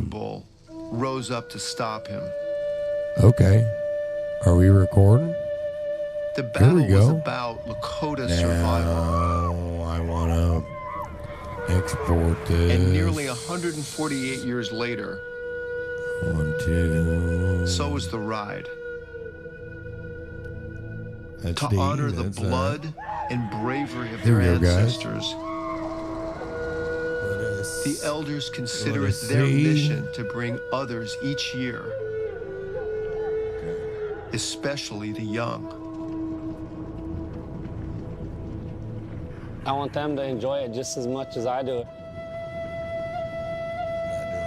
Sitting Bull rose up to stop him. Okay. Are we recording? The battle was about Lakota's survival. Now I want to export this. And nearly 148 years later, so was the ride. That's to honor the blood and bravery of their ancestors. The elders consider it their mission to bring others each year, especially the young. I want them to enjoy it just as much as I do.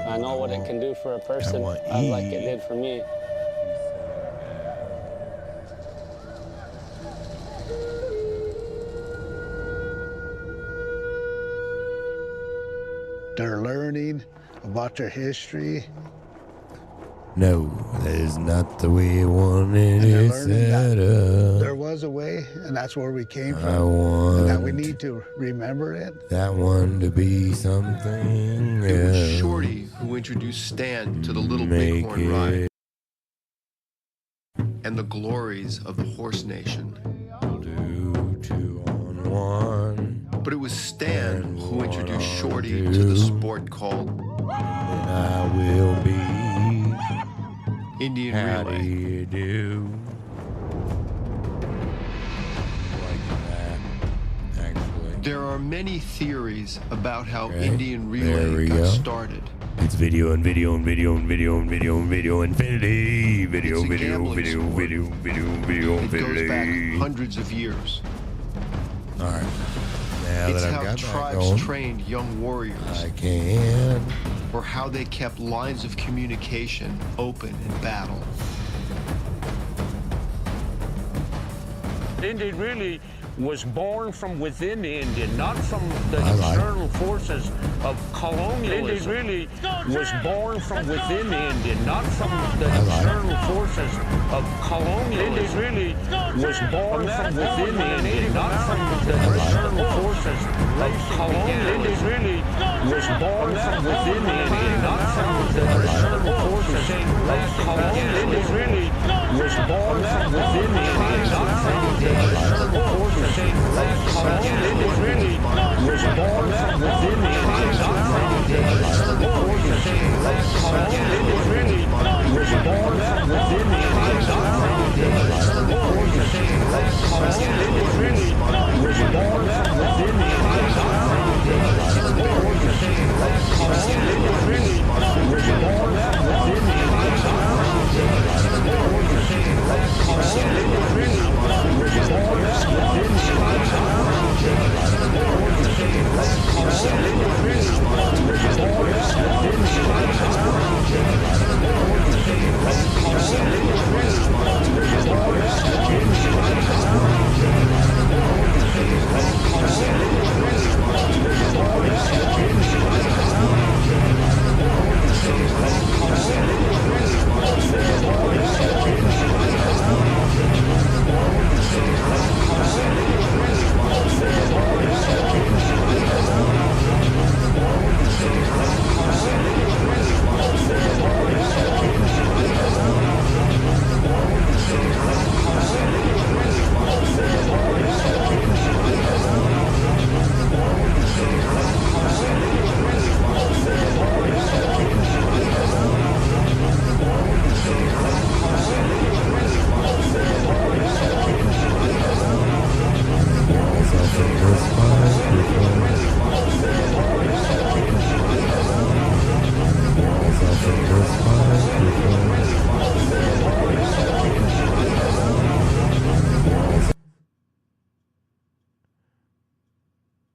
I know what it can do for a person, like it did for me. They're learning about their history. No, that is not the way I wanted it set up. There was a way, and that's where we came from. I want and that we need to remember it. That one to be something. It was Shorty who introduced Stan to the Little Bighorn ride and the glories of the Horse Nation. Two on one. But it was Stan who introduced Shorty to the sport called I will be Indian How Relay. Do you do? Like that, actually. There are many theories about how Indian Relay got started. It's video and video and video and video and video and video infinity. Video, It's a video, gambling video, sport. video, video, video It goes infinity. back hundreds of years. All right. Now It's that I've how got that tribes going, trained young warriors, I can. or how they kept lines of communication open in battle. Indian really was born from within India, not from the external forces of colonialism. Indian really was born from within India, not from the external forces of colonialism. Indian really was born from within India, not from the external forces of colonialism. Indian really was born from within India, not from the external forces of colonialism. Indian really was born from within India, not from the external forces. Colonialism really was born from within the Indian, not from the external forces. Colonialism really was born from within the Indian, not from the external forces. Colonialism really was born from within the Indian, not from the external forces. Colonialism really was born from within the Indian, not from the external forces. Colonialism really was born from within the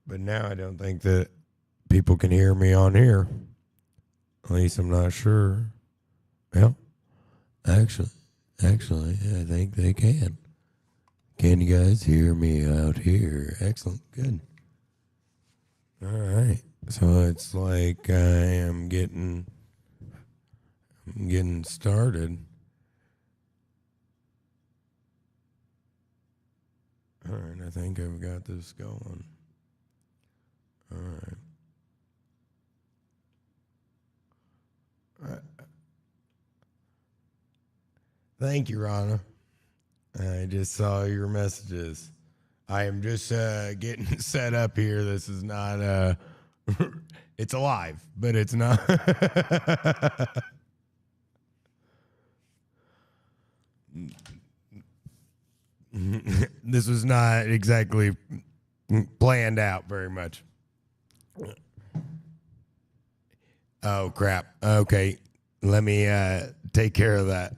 But now I don't think that people can hear me on here. At least I'm not sure. Well, actually, I think they can. Can you guys hear me out here? Excellent. Good. All right. So it's like I'm getting started. All right. I think I've got this going. All right. Thank you, Rana. I just saw your messages. I am just getting set up here. This is not it's alive, but it's not. This was not exactly planned out very much. Oh, crap. Okay. Let me take care of that.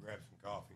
Grab some coffee.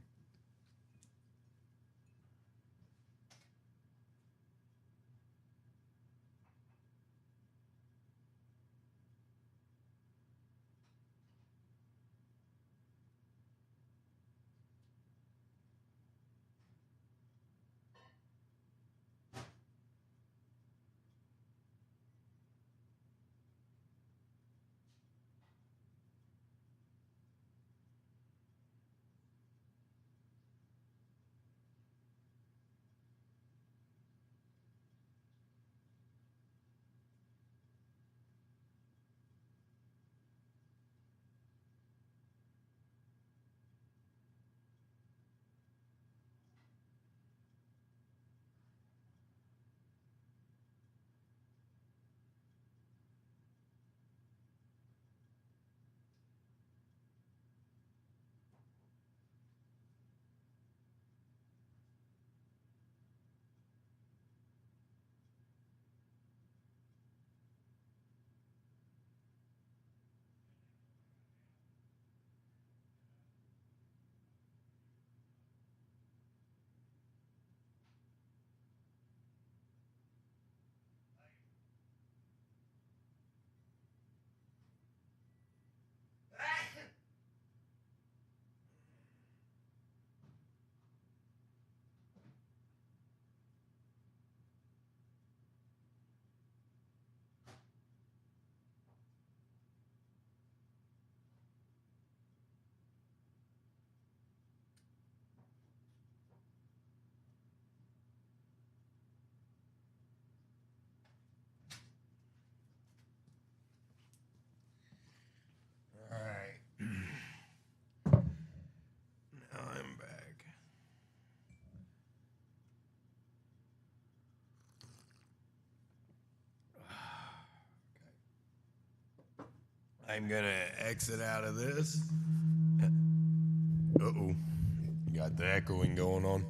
All right. Now I'm back. I'm going to exit out of this. Uh-oh. Got the echoing going on.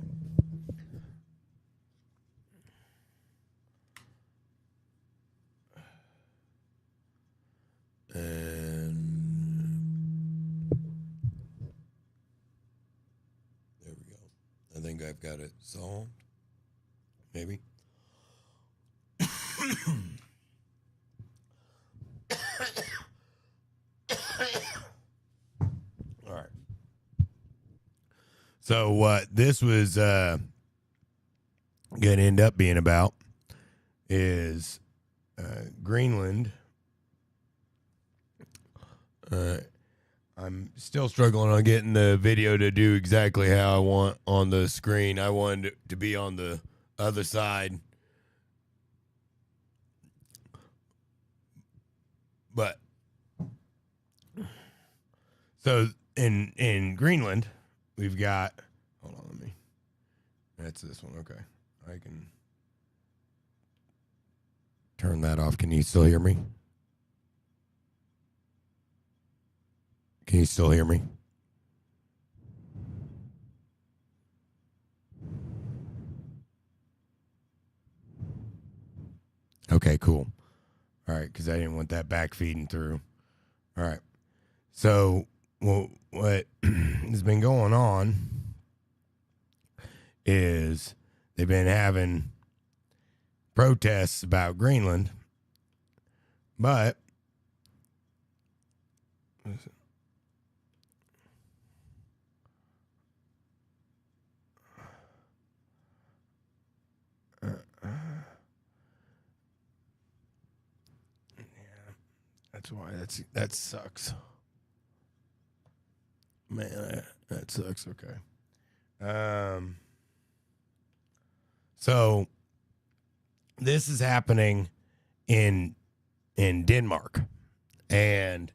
And there we go. I think I've got it solved. Maybe. All right. So what this was going to end up being about is Greenland. I'm still struggling on getting the video to do exactly how I want on the screen. I wanted it to be on the other side. But so in Greenland, we've got. Hold on, let me. That's this one. Okay, I can turn that off. Can you still hear me? Can you still hear me? Okay, cool. All right, because I didn't want that back feeding through. All right. So, what has been going on is they've been having protests about Greenland, but that's why that sucks. Man, that sucks. Okay. So this is happening in Denmark, and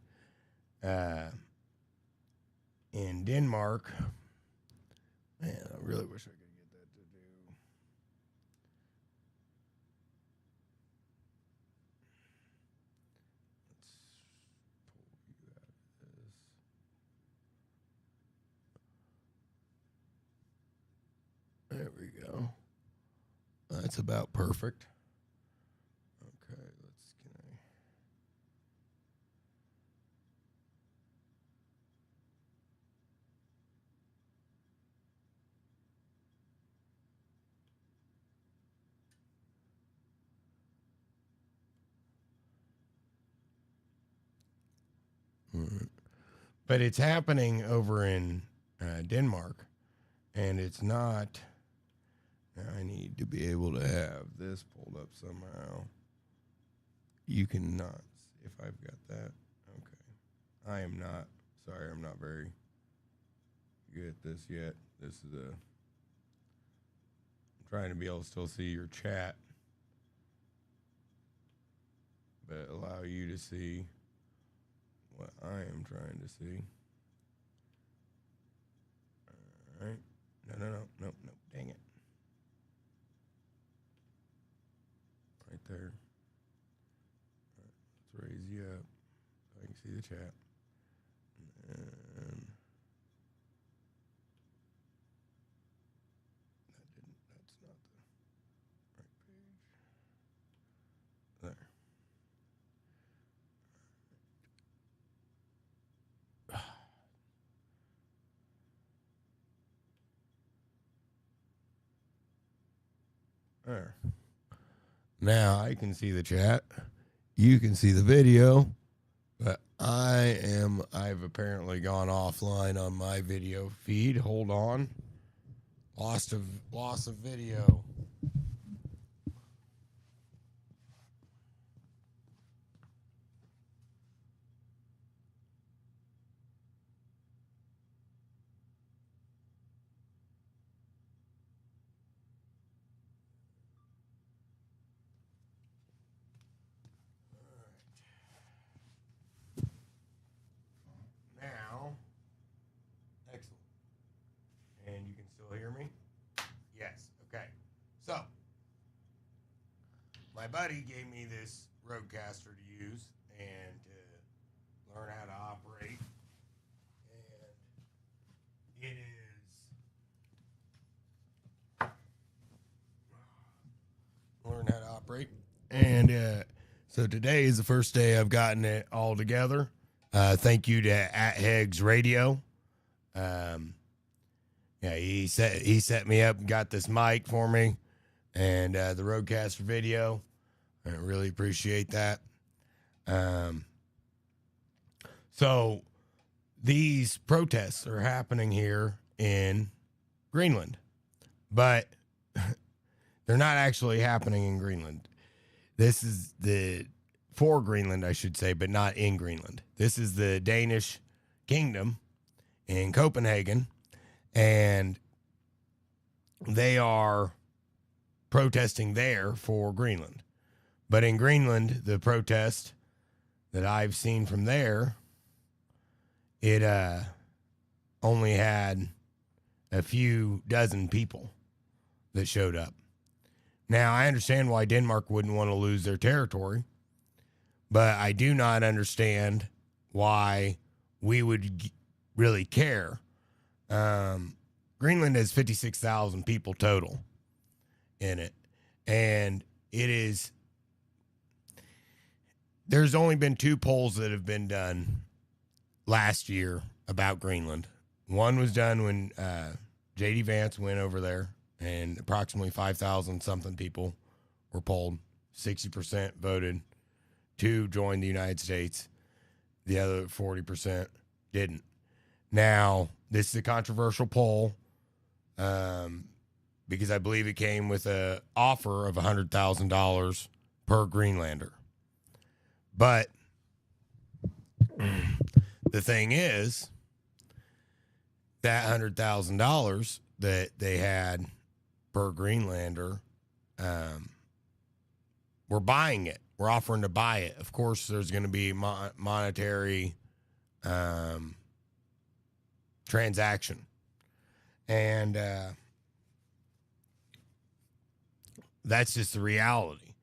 in Denmark, man, I really wish I could get that to do. There we go. That's about perfect. Okay, but it's happening over in Denmark, and it's not. I need to be able to have this pulled up somehow. You cannot see if I've got that. Okay. I am not. Sorry, I'm not very good at this yet. This is I'm trying to be able to still see your chat, but allow you to see what I am trying to see. All right. No. Dang it. Right there. All right, let's raise you up so I can see the chat. And that's not the right page. There. There. Now I can see the chat. You can see the video, but I've apparently gone offline on my video feed. Hold on. Loss of video. Now, excellent. And you can still hear me? Yes. Okay. So, my buddy gave me this Rodecaster to use and to learn how to operate. And it is learn how to operate. And so today is the first day I've gotten it all together. Thank you to @Hegs Radio. Yeah, he set me up and got this mic for me, and the Rodecaster video. I really appreciate that. So these protests are happening here in Greenland, but they're not actually happening in Greenland. This is for Greenland, I should say, but not in Greenland. This is the Danish Kingdom in Copenhagen, and they are protesting there for Greenland. But in Greenland, the protest that I've seen from there, it only had a few dozen people that showed up. Now, I understand why Denmark wouldn't want to lose their territory, but I do not understand why we would really care. Greenland has 56,000 people total in it, and there's only been 2 polls that have been done last year about Greenland. One was done when J.D. Vance went over there, and approximately 5,000 something people were polled. 60% voted to join the United States. The other 40% didn't. Now, this is a controversial poll because I believe it came with an offer of $100,000 per Greenlander. But the thing is, that $100,000 that they had per Greenlander, we're buying it. We're offering to buy it. Of course, there's going to be monetary transaction. And that's just the reality.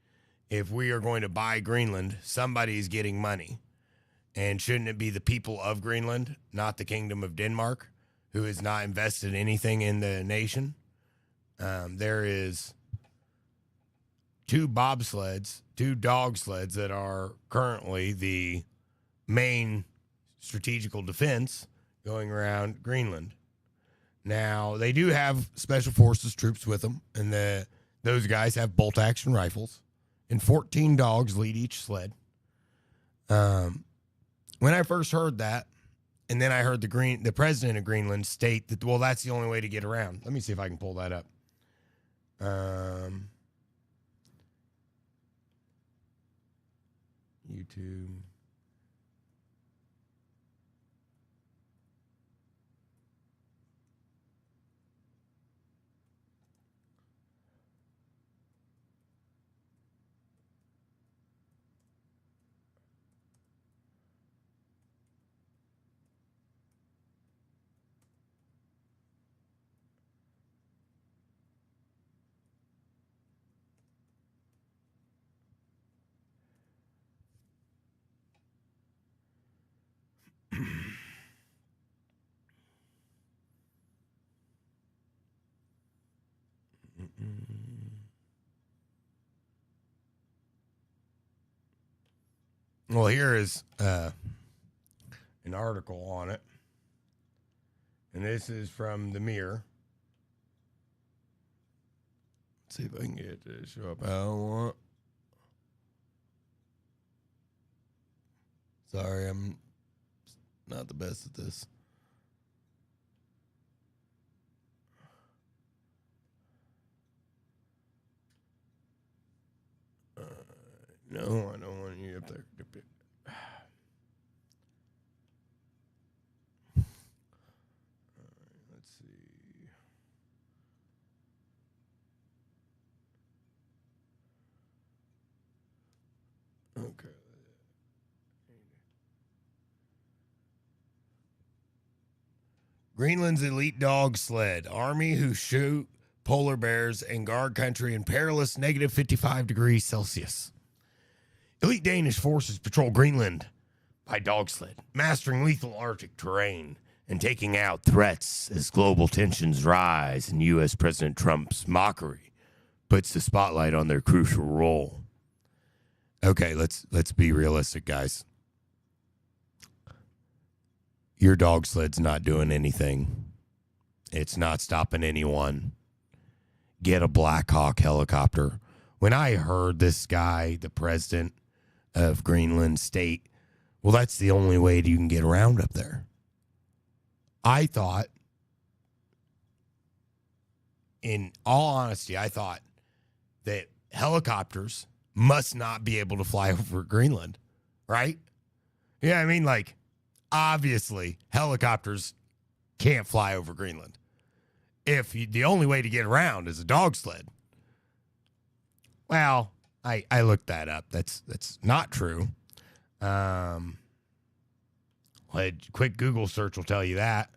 If we are going to buy Greenland, somebody's getting money. And shouldn't it be the people of Greenland, not the Kingdom of Denmark, who has not invested anything in the nation? There is 2 bobsleds, 2 dog sleds that are currently the main strategical defense going around Greenland. Now, they do have special forces troops with them, and those guys have bolt-action rifles, and 14 dogs lead each sled. When I first heard that, and then I heard the president of Greenland state that, well, that's the only way to get around. Let me see if I can pull that up. YouTube. Well, here is an article on it. And this is from the Mirror. Let's see if I can get it to show up how I want. Sorry, I'm not the best at this. No, I don't want you up there. Let's see. Okay. Greenland's elite dog sled army who shoot polar bears and guard country in perilous negative 55 degrees Celsius. Elite Danish forces patrol Greenland by dog sled, mastering lethal Arctic terrain and taking out threats as global tensions rise and U.S. President Trump's mockery puts the spotlight on their crucial role. Okay, let's be realistic, guys. Your dog sled's not doing anything. It's not stopping anyone. Get a Black Hawk helicopter. When I heard this guy, the president of Greenland, state, well, that's the only way you can get around up there, I thought, in all honesty, I thought that helicopters must not be able to fly over Greenland, right? Yeah, I mean, like, obviously, helicopters can't fly over Greenland. If the only way to get around is a dog sled. Well, I looked that up. That's not true. A quick Google search will tell you that.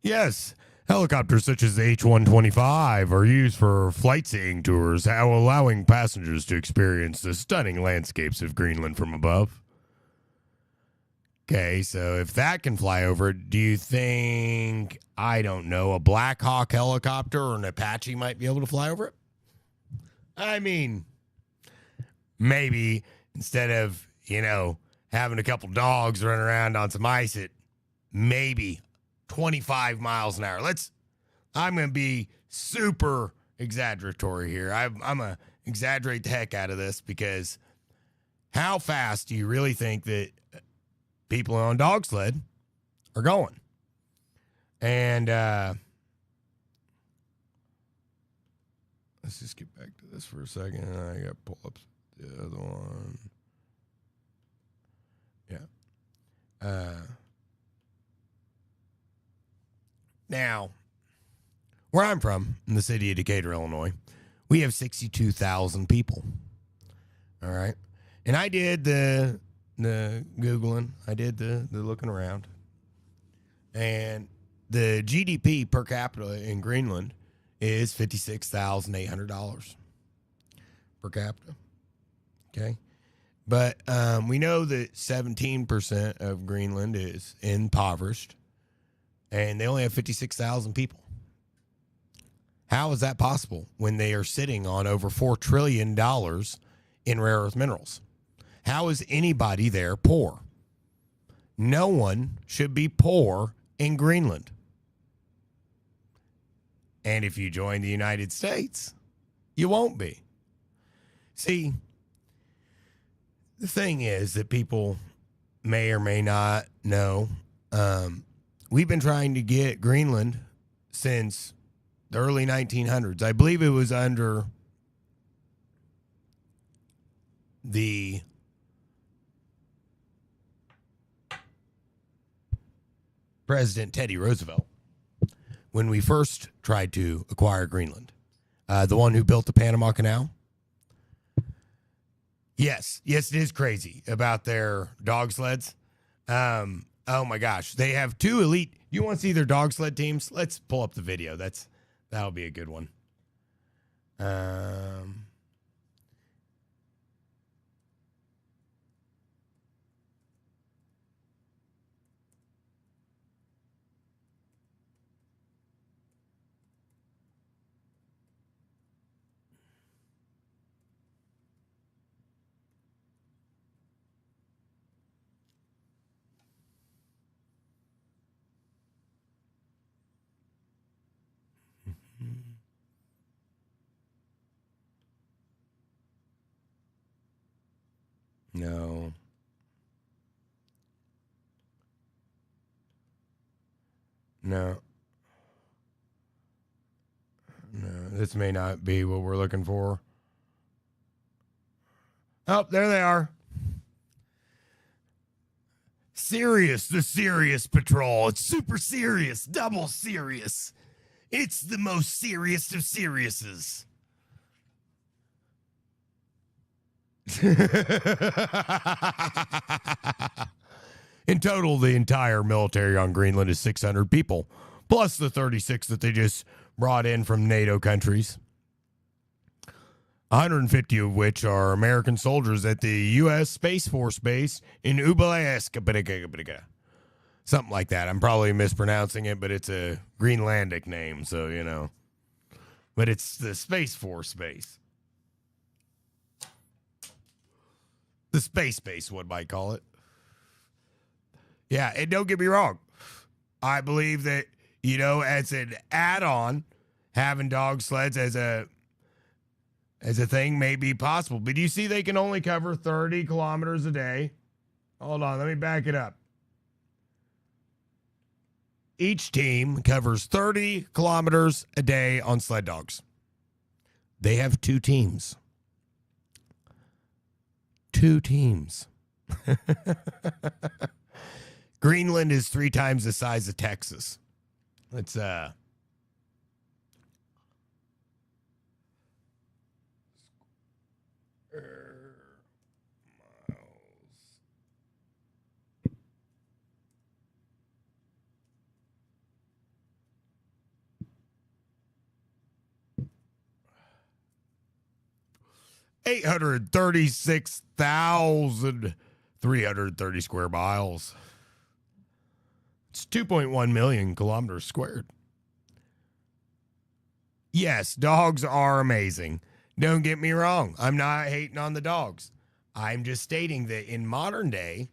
Yes, helicopters such as the H-125 are used for flight seeing tours, allowing passengers to experience the stunning landscapes of Greenland from above. Okay, so if that can fly over, do you think, I don't know, a Black Hawk helicopter or an Apache might be able to fly over it? I mean, maybe instead of, having a couple dogs running around on some ice at maybe 25 miles an hour. I'm going to be super exaggeratory here. I'm going to exaggerate the heck out of this because how fast do you really think that people on dog sled are going? And let's just get back to this for a second. I got to pull up the other one. Yeah. Now, where I'm from, in the city of Decatur, Illinois, we have 62,000 people. All right. And I did the Googling. I did the looking around. And the GDP per capita in Greenland is $56,800 per capita. Okay. But we know that 17% of Greenland is impoverished, and they only have 56,000 people. How is that possible when they are sitting on over $4 trillion in rare earth minerals? How is anybody there poor? No one should be poor in Greenland. And if you join the United States, you won't be. See, the thing is that people may or may not know, we've been trying to get Greenland since the early 1900s. I believe it was under the President Teddy Roosevelt when we first tried to acquire Greenland. The one who built the Panama Canal. Yes, it is crazy about their dog sleds. Oh my gosh, they have two elite. You want to see their dog sled teams? Let's pull up the video. That'll be a good one. No. This may not be what we're looking for. Oh, there they are. Sirius, the Sirius Patrol. It's super serious, double serious. It's the most serious of Siriuses. In total, the entire military on Greenland is 600 people, plus the 36 that they just brought in from NATO countries. 150 of which are American soldiers at the U.S. Space Force Base in Ubalaysk. Something like that. I'm probably mispronouncing it, but it's a Greenlandic name, so, you know. But it's the Space Force Base. The Space Base, one might call it. Yeah, and don't get me wrong. I believe that, you know, as an add-on, having dog sleds as a thing may be possible. But you see they can only cover 30 kilometers a day. Hold on, let me back it up. Each team covers 30 kilometers a day on sled dogs. They have two teams. Two teams. Greenland is 3 times the size of Texas. Let's 836,330 square miles. It's 2.1 million kilometers squared. Yes, dogs are amazing. Don't get me wrong. I'm not hating on the dogs. I'm just stating that in modern day,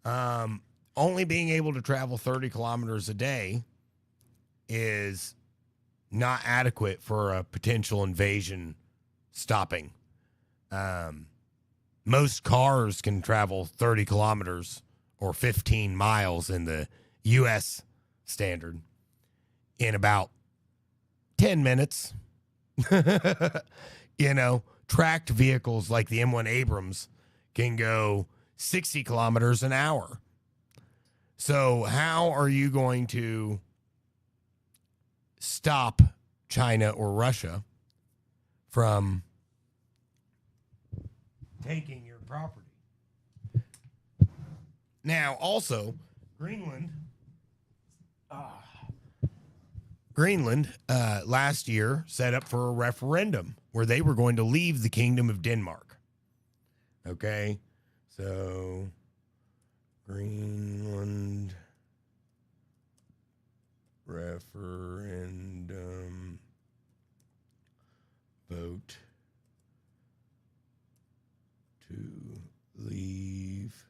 only being able to travel 30 kilometers a day is not adequate for a potential invasion stopping. Most cars can travel 30 kilometers or 15 miles in the U.S. standard in about 10 minutes. You know, tracked vehicles like the M1 Abrams can go 60 kilometers an hour. So how are you going to stop China or Russia from taking your property? Now, also, Greenland last year set up for a referendum where they were going to leave the Kingdom of Denmark. Okay, so Greenland referendum vote to leave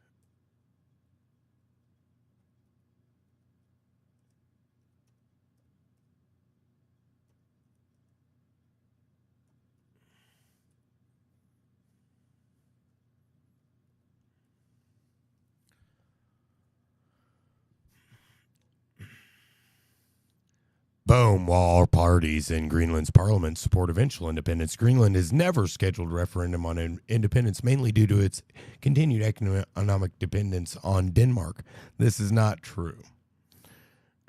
Boom, while all parties in Greenland's parliament support eventual independence, Greenland has never scheduled a referendum on independence, mainly due to its continued economic dependence on Denmark. This is not true.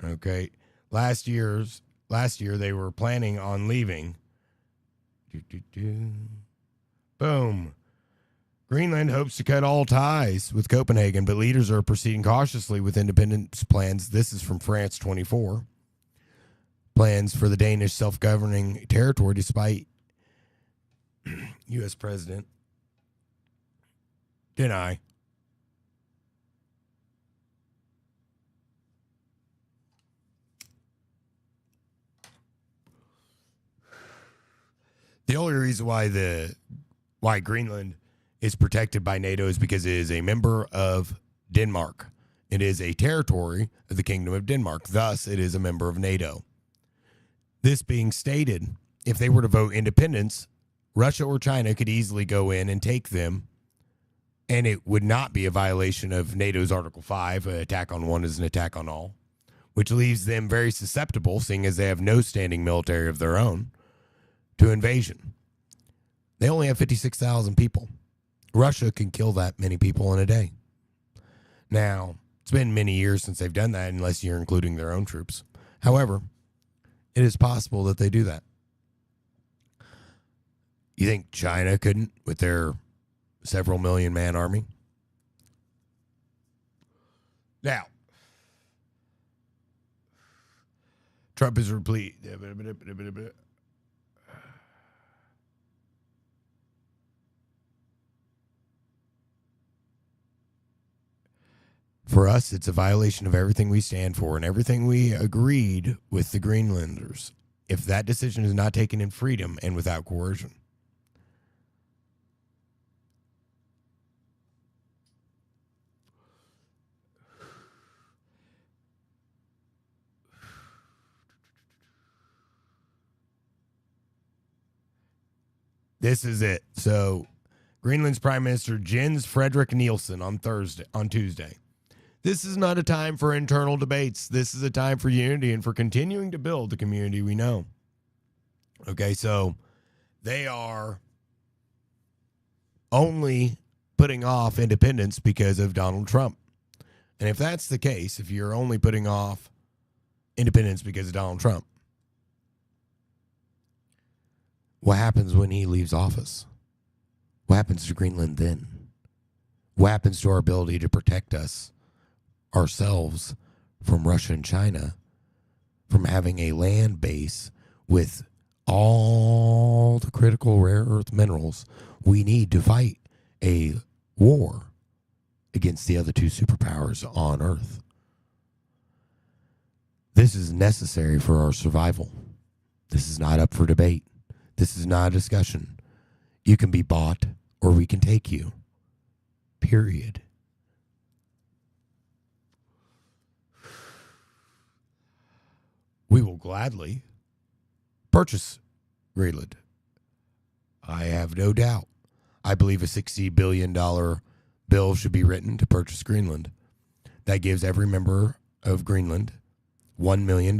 Okay. Last year they were planning on leaving. Boom. Greenland hopes to cut all ties with Copenhagen, but leaders are proceeding cautiously with independence plans. This is from France 24. Plans for the Danish self-governing territory despite U.S. President deny. The only reason why Greenland is protected by NATO is because it is a member of Denmark. It is a territory of the Kingdom of Denmark. Thus, it is a member of NATO. This being stated, if they were to vote independence, Russia or China could easily go in and take them, and it would not be a violation of NATO's Article 5, an attack on one is an attack on all, which leaves them very susceptible, seeing as they have no standing military of their own, to invasion. They only have 56,000 people. Russia can kill that many people in a day. Now, it's been many years since they've done that, unless you're including their own troops. However, it is possible that they do that. You think China couldn't with their several million man army? Now, Trump is replete. For us, it's a violation of everything we stand for and everything we agreed with the Greenlanders if that decision is not taken in freedom and without coercion. This is it. So, Greenland's Prime Minister Jens Frederik Nielsen on Tuesday. This is not a time for internal debates. This is a time for unity and for continuing to build the community we know. Okay, so they are only putting off independence because of Donald Trump. And if that's the case, if you're only putting off independence because of Donald Trump, what happens when he leaves office? What happens to Greenland then? What happens to our ability to protect ourselves from Russia and China, from having a land base with all the critical rare earth minerals we need to fight a war against the other two superpowers on Earth. This is necessary for our survival. This is not up for debate. This is not a discussion. You can be bought or we can take you. Period. We will gladly purchase Greenland. I have no doubt. I believe a $60 billion bill should be written to purchase Greenland. That gives every member of Greenland $1 million.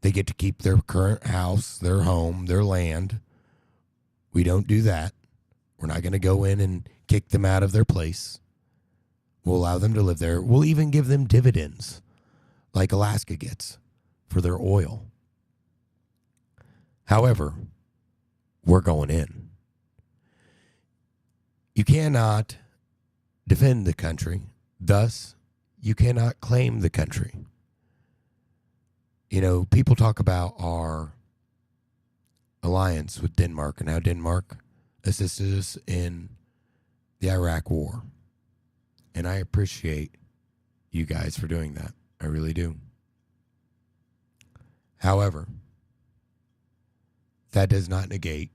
They get to keep their current house, their home, their land. We don't do that. We're not going to go in and kick them out of their place. We'll allow them to live there. We'll even give them dividends like Alaska gets for their oil. However, we're going in. You cannot defend the country. Thus, you cannot claim the country. You know, people talk about our alliance with Denmark and how Denmark assisted us in the Iraq War. And I appreciate you guys for doing that. I really do. However, that does not negate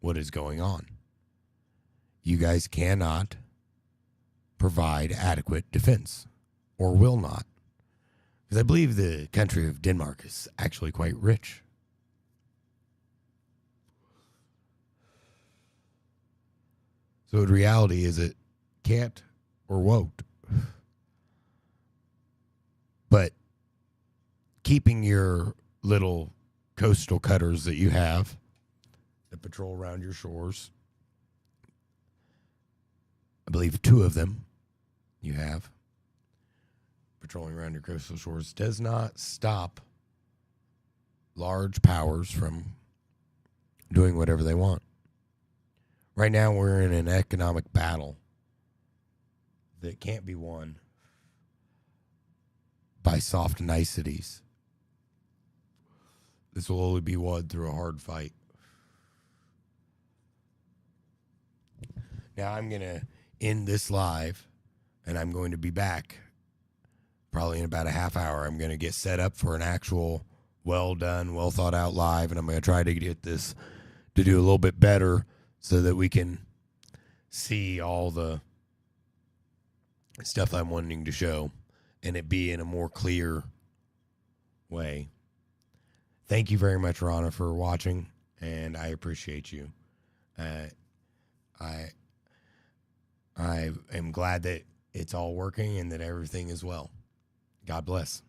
what is going on. You guys cannot provide adequate defense, or will not. Because I believe the country of Denmark is actually quite rich. So in reality, is it can't or won't? But keeping your little coastal cutters that you have that patrol around your shores, I believe 2 of them you have patrolling around your coastal shores, does not stop large powers from doing whatever they want. Right now, we're in an economic battle that can't be won by soft niceties. This will only be won through a hard fight. Now, I'm going to end this live, and I'm going to be back probably in about a half hour. I'm going to get set up for an actual well done, well thought out live, and I'm going to try to get this to do a little bit better so that we can see all the stuff I'm wanting to show and it be in a more clear way. Thank you very much, Rana, for watching, and I appreciate you. I am glad that it's all working and that everything is well. God bless.